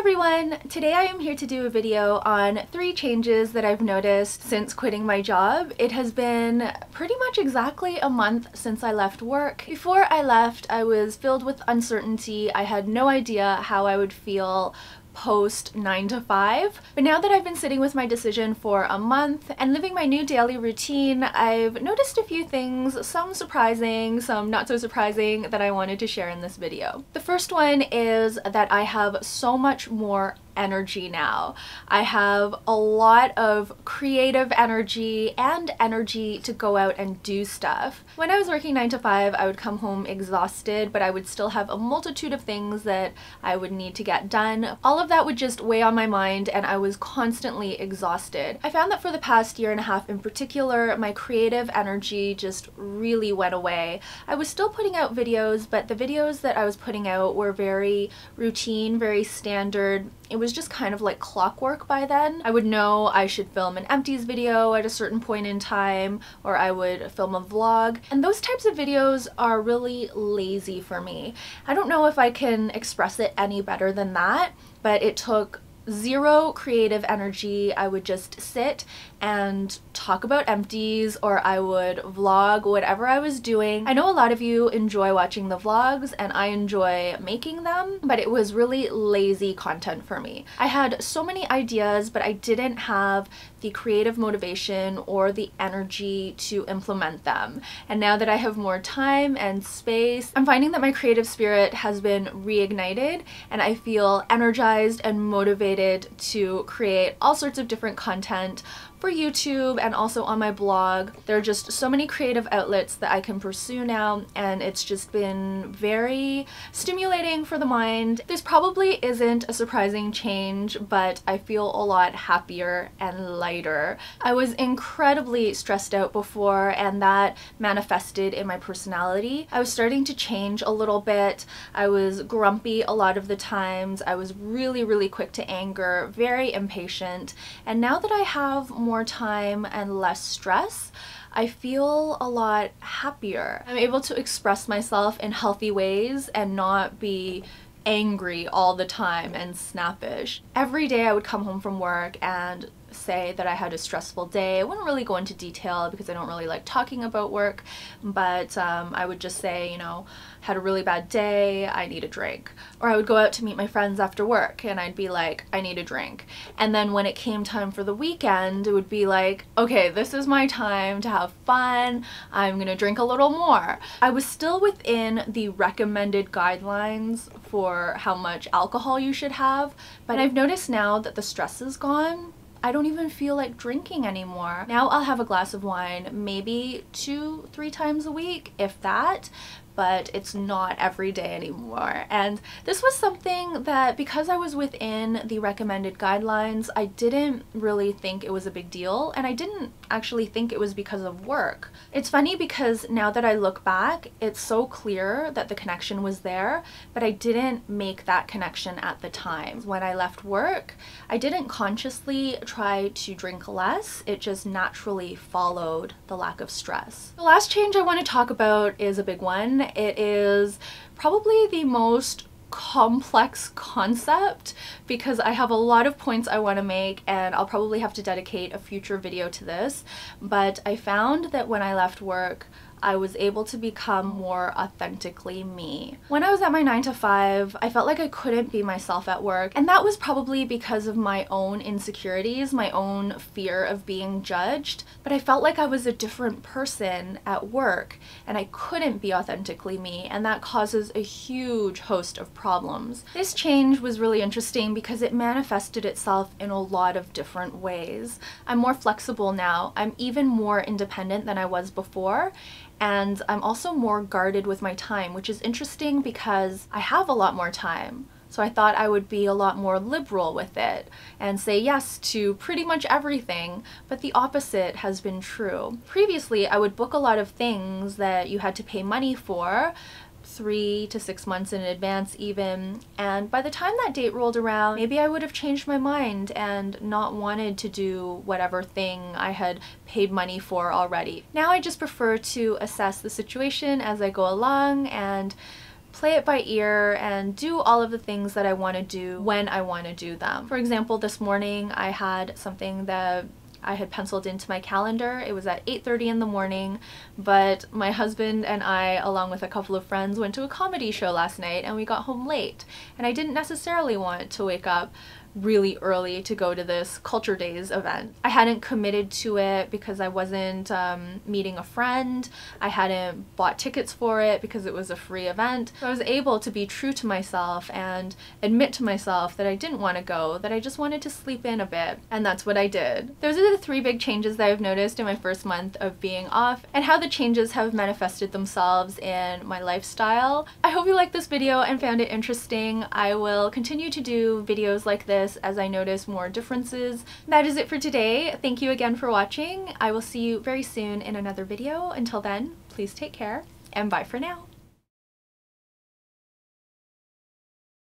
everyone! Today I am here to do a video on 3 changes that I've noticed since quitting my job. It has been pretty much exactly a month since I left work. Before I left, I was filled with uncertainty. I had no idea how I would feel post 9 to 5. But now that I've been sitting with my decision for a month and living my new daily routine, I've noticed a few things, some surprising, some not so surprising, that I wanted to share in this video. The first one is that I have so much more energy now. I have a lot of creative energy and energy to go out and do stuff. When I was working 9 to 5, I would come home exhausted, but I would still have a multitude of things that I would need to get done. All of that would just weigh on my mind and I was constantly exhausted. I found that for the past year and a half in particular, my creative energy just really went away. I was still putting out videos, but the videos that I was putting out were very routine, very standard. It was just kind of like clockwork by then. I would know I should film an empties video at a certain point in time, or I would film a vlog, and those types of videos are really lazy for me. I don't know if I can express it any better than that, but it took zero creative energy. I would just sit and talk about empties, or I would vlog whatever I was doing. I know a lot of you enjoy watching the vlogs and I enjoy making them, but it was really lazy content for me. I had so many ideas, but I didn't have the creative motivation or the energy to implement them. And now that I have more time and space, I'm finding that my creative spirit has been reignited and I feel energized and motivated to create all sorts of different content for YouTube and also on my blog. There are just so many creative outlets that I can pursue now, and it's just been very stimulating for the mind. This probably isn't a surprising change, but I feel a lot happier and lighter. I was incredibly stressed out before, and that manifested in my personality. I was starting to change a little bit. I was grumpy a lot of the times. I was really quick to anger, very impatient, and now that I have more time and less stress, I feel a lot happier. I'm able to express myself in healthy ways and not be angry all the time and snappish. Every day I would come home from work and say that I had a stressful day. I wouldn't really go into detail because I don't really like talking about work, but I would just say, you know, had a really bad day, I need a drink. Or I would go out to meet my friends after work and I'd be like, I need a drink. And then when it came time for the weekend, it would be like, okay, this is my time to have fun. I'm gonna drink a little more. I was still within the recommended guidelines for how much alcohol you should have, but I've noticed now that the stress is gone. I don't even feel like drinking anymore. Now I'll have a glass of wine maybe 2-3 times a week, if that, but it's not every day anymore. And this was something that, because I was within the recommended guidelines, I didn't really think it was a big deal, and I didn't actually think it was because of work. It's funny because now that I look back, it's so clear that the connection was there, but I didn't make that connection at the time. When I left work, I didn't consciously try to drink less, it just naturally followed the lack of stress. The last change I want to talk about is a big one. It is probably the most complex concept because I have a lot of points I want to make and I'll probably have to dedicate a future video to this, but I found that when I left work, I was able to become more authentically me. When I was at my 9 to 5, I felt like I couldn't be myself at work, and that was probably because of my own insecurities, my own fear of being judged, but I felt like I was a different person at work and I couldn't be authentically me, and that causes a huge host of problems. This change was really interesting because it manifested itself in a lot of different ways. I'm more flexible now. I'm even more independent than I was before, and I'm also more guarded with my time, which is interesting because I have a lot more time. So I thought I would be a lot more liberal with it and say yes to pretty much everything, but the opposite has been true. Previously, I would book a lot of things that you had to pay money for, 3 to 6 months in advance even, and by the time that date rolled around, maybe I would have changed my mind and not wanted to do whatever thing I had paid money for already. Now I just prefer to assess the situation as I go along and play it by ear and do all of the things that I want to do when I want to do them. For example, this morning I had something that I had penciled into my calendar. It was at 8:30 in the morning, but my husband and I, along with a couple of friends, went to a comedy show last night and we got home late. And I didn't necessarily want to wake up really early to go to this Culture Days event. I hadn't committed to it because I wasn't meeting a friend. I hadn't bought tickets for it because it was a free event. So I was able to be true to myself and admit to myself that I didn't want to go, that I just wanted to sleep in a bit. And that's what I did. Those are the 3 big changes that I've noticed in my first month of being off and how the changes have manifested themselves in my lifestyle. I hope you liked this video and found it interesting. I will continue to do videos like this as I notice more differences. That is it for today. Thank you again for watching. I will see you very soon in another video. Until then, please take care and bye for now.